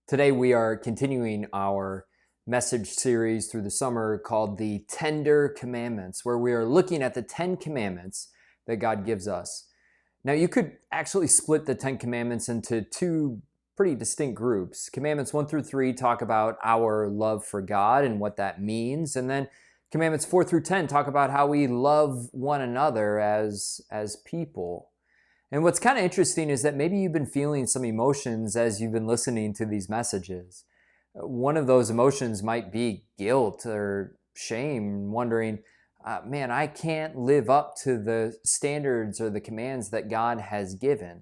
Today we are continuing our message series through the summer called the Tender Commandments, where we are looking at the 10 commandments that God gives us. Now you could actually split the 10 commandments into two pretty distinct groups. Commandments 1 through 3 talk about our love for God and what that means, and then commandments 4 through 10 talk about how we love one another as people. And what's kind of interesting is that maybe you've been feeling some emotions as you've been listening to these messages. One of those emotions might be guilt or shame, wondering, man, I can't live up to the standards or the commands that God has given.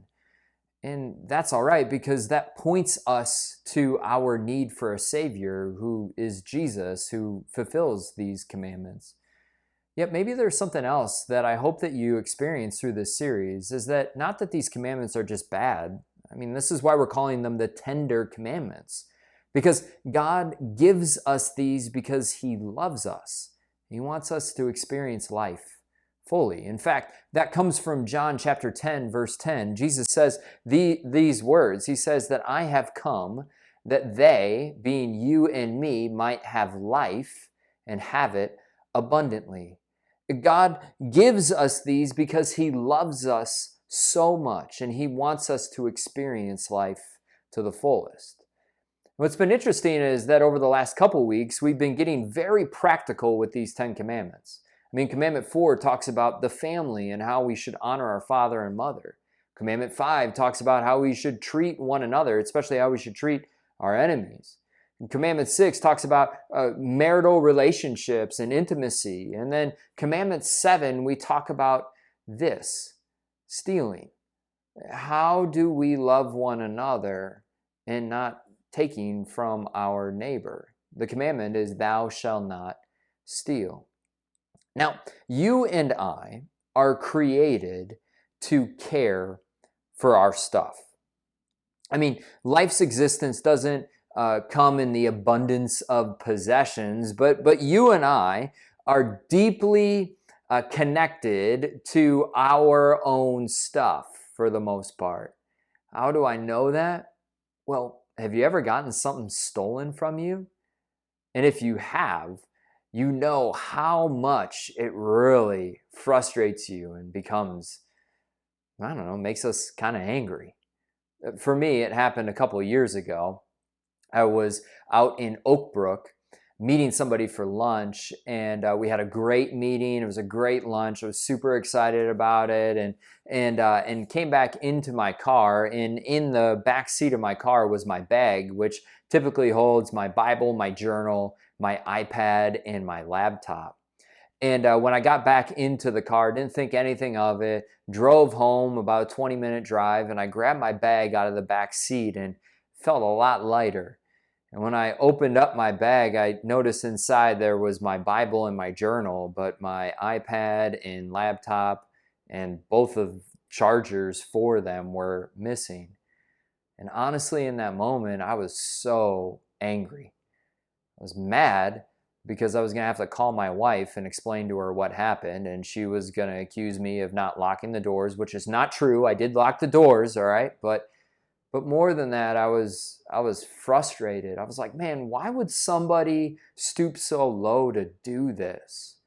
And that's all right, because that points us to our need for a Savior who is Jesus, who fulfills these commandments. Yet maybe there's something else that I hope that you experience through this series, is that not that these commandments are just bad. I mean, this is why we're calling them the tender commandments, because God gives us these because He loves us. He wants us to experience life fully. In fact, that comes from John chapter 10, verse 10. Jesus says these words. He says that I have come that they, being you and me, might have life and have it abundantly. God gives us these because He loves us so much, and He wants us to experience life to the fullest. What's been interesting is that over the last couple weeks, we've been getting very practical with these 10 commandments. I mean, Commandment 4 talks about the family and how we should honor our father and mother. Commandment 5 talks about how we should treat one another, especially how we should treat our enemies. Commandment 6 talks about marital relationships and intimacy. And then Commandment 7, we talk about this, stealing. How do we love one another and not taking from our neighbor? The commandment is, thou shalt not steal. Now, you and I are created to care for our stuff. I mean, life's existence doesn't come in the abundance of possessions, but you and I are deeply connected to our own stuff for the most part. How do I know that? Well, have you ever gotten something stolen from you? And if you have, you know how much it really frustrates you and becomes, I don't know, makes us kind of angry. For me, it happened a couple of years ago. I was out in Oak Brook meeting somebody for lunch, and we had a great meeting. It was a great lunch. I was super excited about it, and came back into my car. And in the back seat of my car was my bag, which typically holds my Bible, my journal, my iPad, and my laptop. And when I got back into the car, didn't think anything of it, drove home about a 20-minute drive, and I grabbed my bag out of the back seat and felt a lot lighter. And when I opened up my bag, I noticed inside there was my Bible and my journal, but my iPad and laptop and both of chargers for them were missing. And honestly, in that moment, I was so angry. I was mad because I was going to have to call my wife and explain to her what happened, and she was going to accuse me of not locking the doors, which is not true. I did lock the doors, all right, but more than that, I was frustrated. I was like, man, why would somebody stoop so low to do this?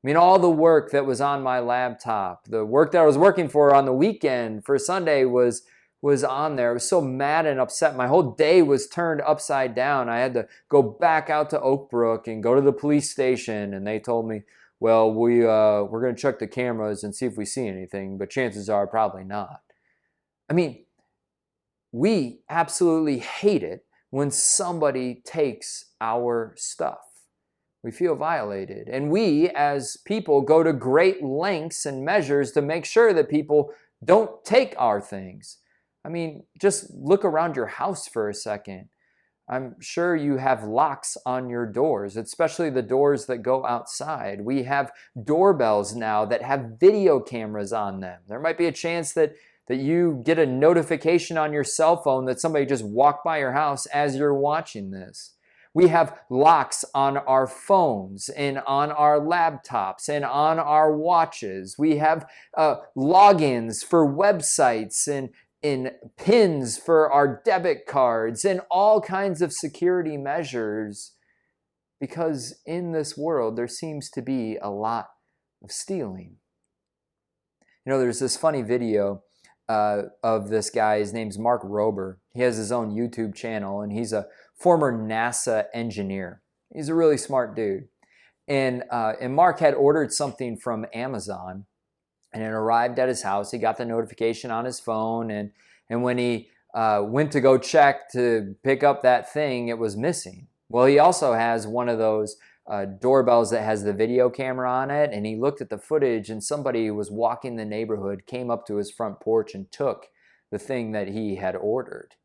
I mean, all the work that was on my laptop, the work that I was working for on the weekend for Sunday was on there. I was so mad and upset. My whole day was turned upside down. I had to go back out to Oak Brook and go to the police station, and they told me, well, we're going to check the cameras and see if we see anything, but chances are probably not. I mean, we absolutely hate it when somebody takes our stuff. We feel violated. And we, as people, go to great lengths and measures to make sure that people don't take our things. I mean, just look around your house for a second. I'm sure you have locks on your doors, especially the doors that go outside. We have doorbells now that have video cameras on them. There might be a chance that you get a notification on your cell phone that somebody just walked by your house as you're watching this. We have locks on our phones and on our laptops and on our watches. We have logins for websites and in pins for our debit cards and all kinds of security measures, because in this world there seems to be a lot of stealing. There's this funny video of this guy. His name's Mark Rober. He has his own YouTube channel, and he's a former NASA engineer. He's a really smart dude. And Mark had ordered something from Amazon, and it arrived at his house. He got the notification on his phone, and when he went to go check to pick up that thing, it was missing. Well, he also has one of those doorbells that has the video camera on it, and he looked at the footage, and somebody who was walking the neighborhood came up to his front porch and took the thing that he had ordered.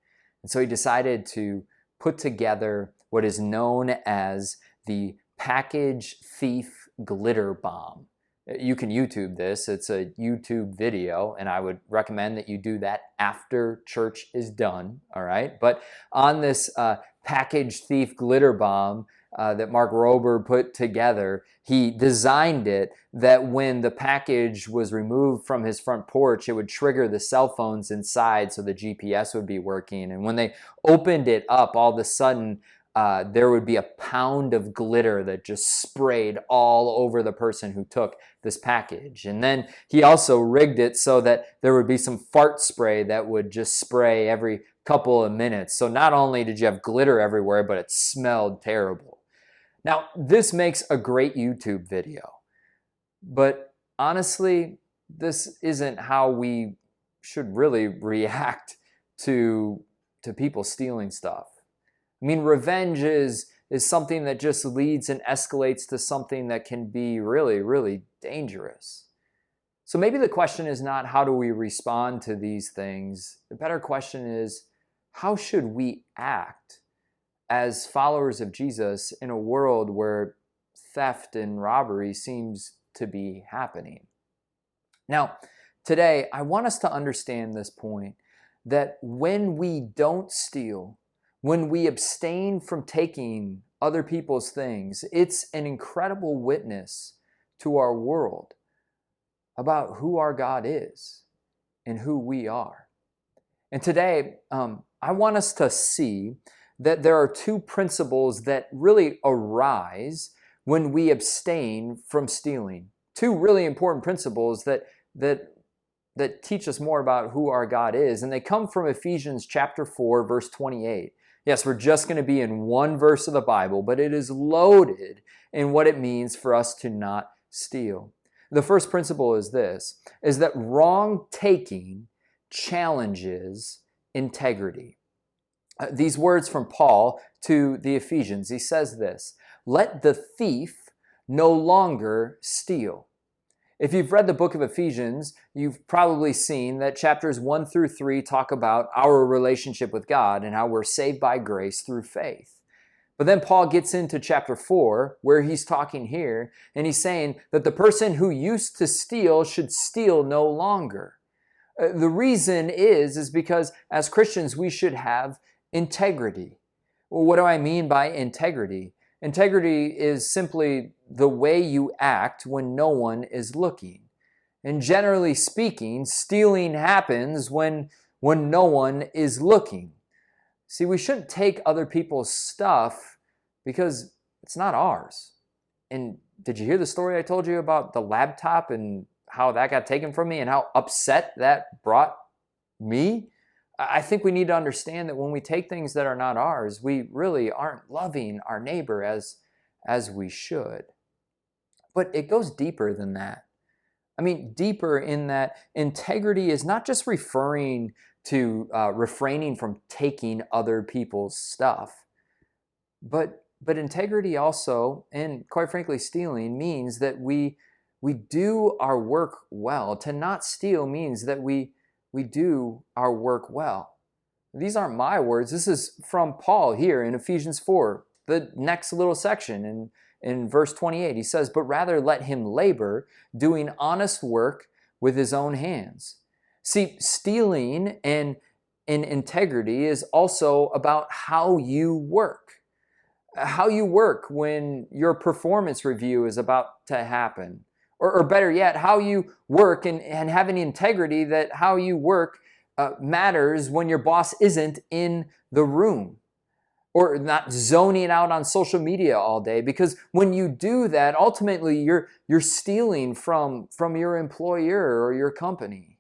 And so he decided to put together what is known as the package thief glitter bomb. You can YouTube this. It's a YouTube video, and I would recommend that you do that after church is done, all right? But on this package thief glitter bomb that Mark Rober put together, he designed it that when the package was removed from his front porch, it would trigger the cell phones inside so the GPS would be working. And when they opened it up, all of a sudden, there would be a pound of glitter that just sprayed all over the person who took this package. And then he also rigged it so that there would be some fart spray that would just spray every couple of minutes. So not only did you have glitter everywhere, but it smelled terrible. Now, this makes a great YouTube video. But honestly, this isn't how we should really react to people stealing stuff. I mean, revenge is something that just leads and escalates to something that can be really, really dangerous. So maybe the question is not how do we respond to these things. The better question is, how should we act as followers of Jesus in a world where theft and robbery seems to be happening? Now, today, I want us to understand this point, that when we don't steal, when we abstain from taking other people's things, it's an incredible witness to our world about who our God is and who we are. And today, I want us to see that there are two principles that really arise when we abstain from stealing. Two really important principles that teach us more about who our God is, and they come from Ephesians chapter 4, verse 28. Yes, we're just going to be in one verse of the Bible, but it is loaded in what it means for us to not steal. The first principle is this, is that wrong taking challenges integrity. These words from Paul to the Ephesians, he says this, "Let the thief no longer steal." If you've read the book of Ephesians, you've probably seen that chapters 1 through 3 talk about our relationship with God and how we're saved by grace through faith. But then Paul gets into chapter 4, where he's talking here, and he's saying that the person who used to steal should steal no longer. The reason is because as Christians, we should have integrity. Well, what do I mean by integrity? Integrity is simply the way you act when no one is looking. And generally speaking, stealing happens when no one is looking. See, we shouldn't take other people's stuff because it's not ours. And did you hear the story I told you about the laptop and how that got taken from me and how upset that brought me? I think we need to understand that when we take things that are not ours, we really aren't loving our neighbor as we should. But it goes deeper than that. I mean, deeper in that integrity is not just referring to refraining from taking other people's stuff, but integrity also, and quite frankly, stealing means that we do our work well. To not steal means that we do our work well. These aren't my words. This is from Paul here in Ephesians 4, the next little section in verse 28. He says, "But rather let him labor, doing honest work with his own hands." See, stealing and integrity is also about how you work. How you work when your performance review is about to happen. Or better yet, how you work and having integrity, that how you work matters when your boss isn't in the room, or not zoning out on social media all day, because when you do that, ultimately you're stealing from your employer or your company,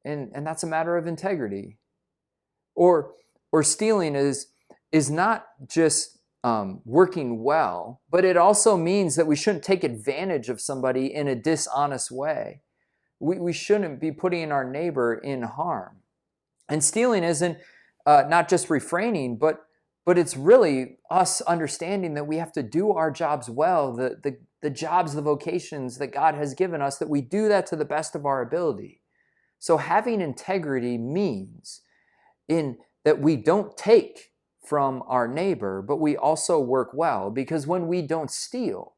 and that's a matter of integrity. Or stealing is not just working well, but it also means that we shouldn't take advantage of somebody in a dishonest way. We shouldn't be putting our neighbor in harm. And stealing isn't not just refraining, but it's really us understanding that we have to do our jobs well, the jobs, the vocations that God has given us, that we do that to the best of our ability. So having integrity means that we don't take from our neighbor, but we also work well, because when we don't steal,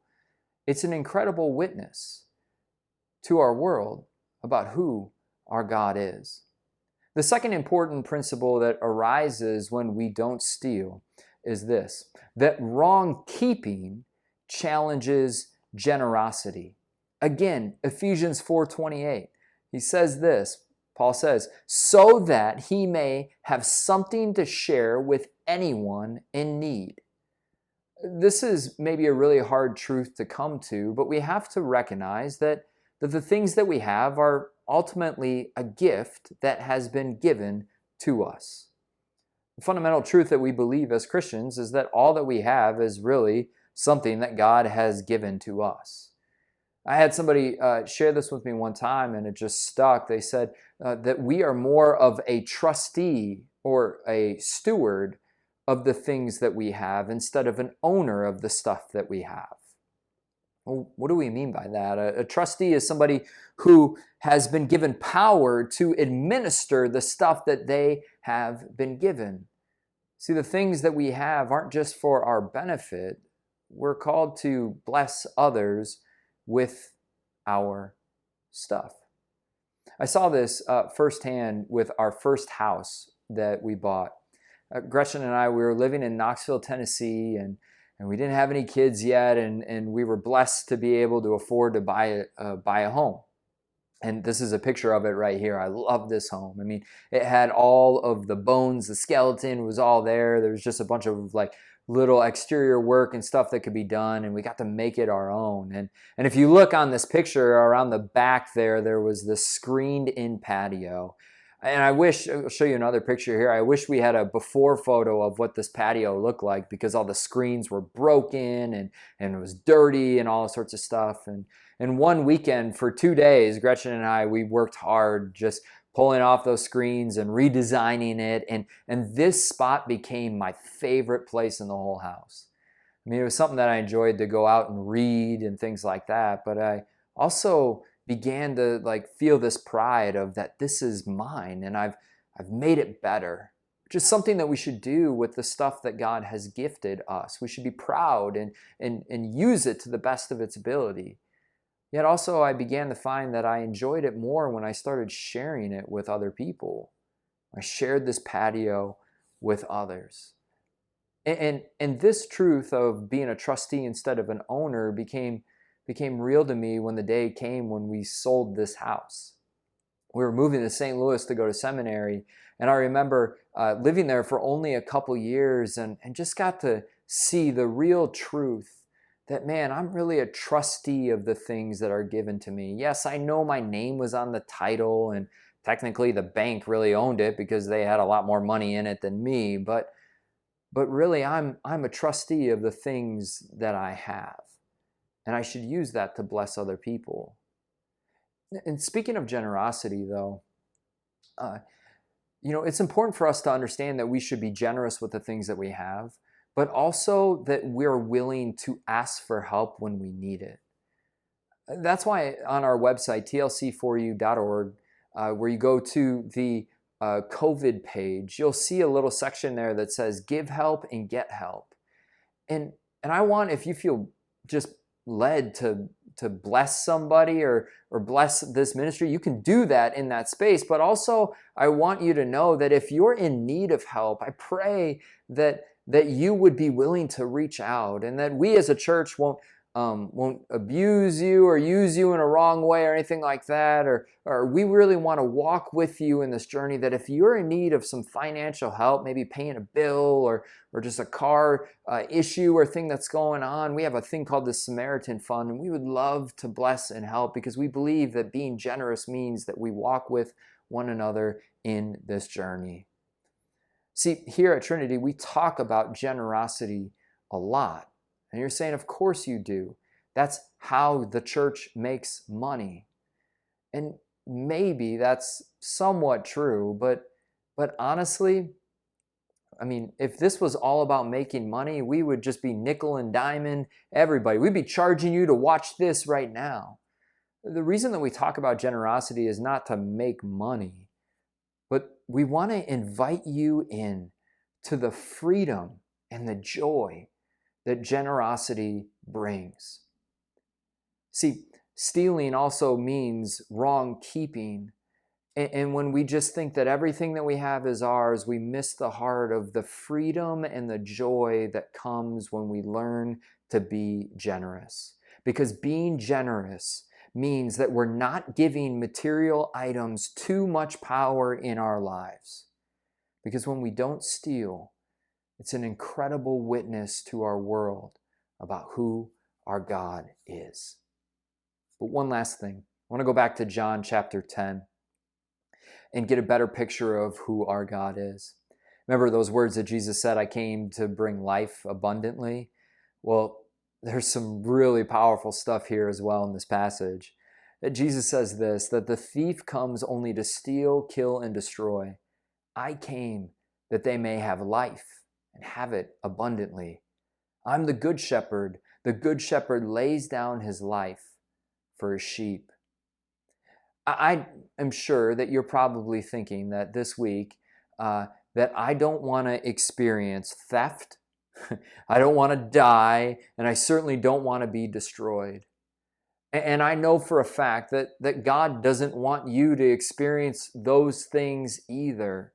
it's an incredible witness to our world about who our God is. The second important principle that arises when we don't steal is this: that wrong keeping challenges generosity. Again, Ephesians 4:28. He says this, Paul says, so that he may have something to share with anyone in need. This is maybe a really hard truth to come to, but we have to recognize that the things that we have are ultimately a gift that has been given to us. The fundamental truth that we believe as Christians is that all that we have is really something that God has given to us. I had somebody share this with me one time, and it just stuck. They said that we are more of a trustee or a steward of the things that we have instead of an owner of the stuff that we have. Well, what do we mean by that? A trustee is somebody who has been given power to administer the stuff that they have been given. See, the things that we have aren't just for our benefit. We're called to bless others with our stuff. I saw this firsthand with our first house that we bought. Gretchen and I, we were living in Knoxville, Tennessee, and we didn't have any kids yet, and we were blessed to be able to afford to buy a home. And this is a picture of it right here. I love this home. I mean, it had all of the bones, the skeleton was all there. There was just a bunch of like little exterior work and stuff that could be done, and we got to make it our own. And if you look on this picture around the back there was this screened-in patio. And I'll show you another picture here. I wish we had a before photo of what this patio looked like, because all the screens were broken and it was dirty and all sorts of stuff. And one weekend for 2 days, Gretchen and I, we worked hard just pulling off those screens and redesigning it. And this spot became my favorite place in the whole house. I mean, it was something that I enjoyed to go out and read and things like that. But I also began to like feel this pride of that this is mine and I've made it better, which is something that we should do with the stuff that God has gifted us. We should be proud and use it to the best of its ability. Yet also I began to find that I enjoyed it more when I started sharing it with other people. I shared this patio with others. And this truth of being a trustee instead of an owner became real to me when the day came when we sold this house. We were moving to St. Louis to go to seminary, and I remember living there for only a couple years and just got to see the real truth that, man, I'm really a trustee of the things that are given to me. Yes, I know my name was on the title, and technically the bank really owned it because they had a lot more money in it than me, but really I'm a trustee of the things that I have. And I should use that to bless other people. And speaking of generosity, though, it's important for us to understand that we should be generous with the things that we have, but also that we're willing to ask for help when we need it. That's why on our website, tlc4u.org, where you go to the COVID page, you'll see a little section there that says give help and get help. And I want, if you feel just led to bless somebody or bless this ministry, you can do that in that space. But also, I want you to know that if you're in need of help, I pray that you would be willing to reach out, and that we as a church won't won't abuse you or use you in a wrong way or anything like that, or we really want to walk with you in this journey, that if you're in need of some financial help, maybe paying a bill or just a car issue or thing that's going on, we have a thing called the Samaritan Fund, and we would love to bless and help, because we believe that being generous means that we walk with one another in this journey. See, here at Trinity, we talk about generosity a lot. And you're saying, of course you do. That's how the church makes money. And maybe that's somewhat true, but honestly, I mean, if this was all about making money, we would just be nickel and diming everybody. We'd be charging you to watch this right now. The reason that we talk about generosity is not to make money, but we want to invite you in to the freedom and the joy that generosity brings. See, stealing also means wrong keeping. And when we just think that everything that we have is ours, we miss the heart of the freedom and the joy that comes when we learn to be generous. Because being generous means that we're not giving material items too much power in our lives. Because when we don't steal, it's an incredible witness to our world about who our God is. But one last thing. I want to go back to John chapter 10 and get a better picture of who our God is. Remember those words that Jesus said, I came to bring life abundantly? Well, there's some really powerful stuff here as well in this passage. That Jesus says this, that the thief comes only to steal, kill, and destroy. I came that they may have life and have it abundantly. I'm the good shepherd. The good shepherd lays down his life for his sheep. I am sure that you're probably thinking that this week that I don't want to experience theft, I don't want to die, and I certainly don't want to be destroyed. And I know for a fact that God doesn't want you to experience those things either.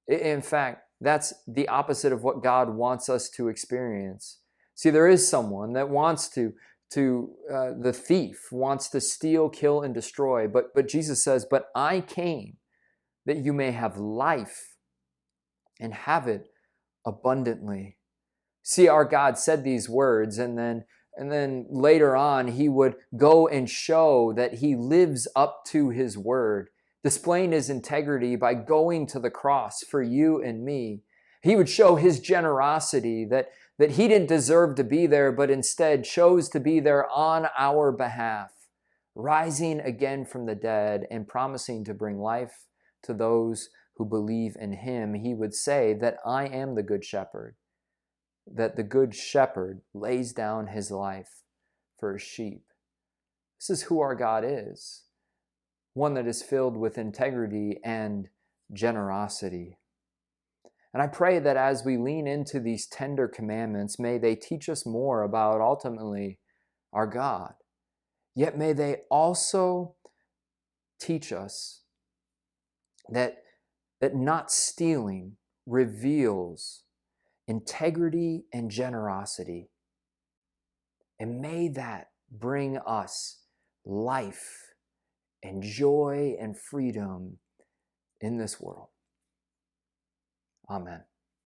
In fact, that's the opposite of what God wants us to experience. See, there is someone that wants the thief wants to steal, kill, and destroy. But Jesus says, but I came that you may have life and have it abundantly. See, our God said these words, and then later on, he would go and show that he lives up to his word, displaying his integrity by going to the cross for you and me. He would show his generosity that he didn't deserve to be there, but instead chose to be there on our behalf, rising again from the dead and promising to bring life to those who believe in him. He would say that I am the good shepherd, that the good shepherd lays down his life for his sheep. This is who our God is, one that is filled with integrity and generosity. And I pray that as we lean into these tender commandments, may they teach us more about ultimately our God. Yet may they also teach us that not stealing reveals integrity and generosity. And may that bring us life and joy and freedom in this world. Amen.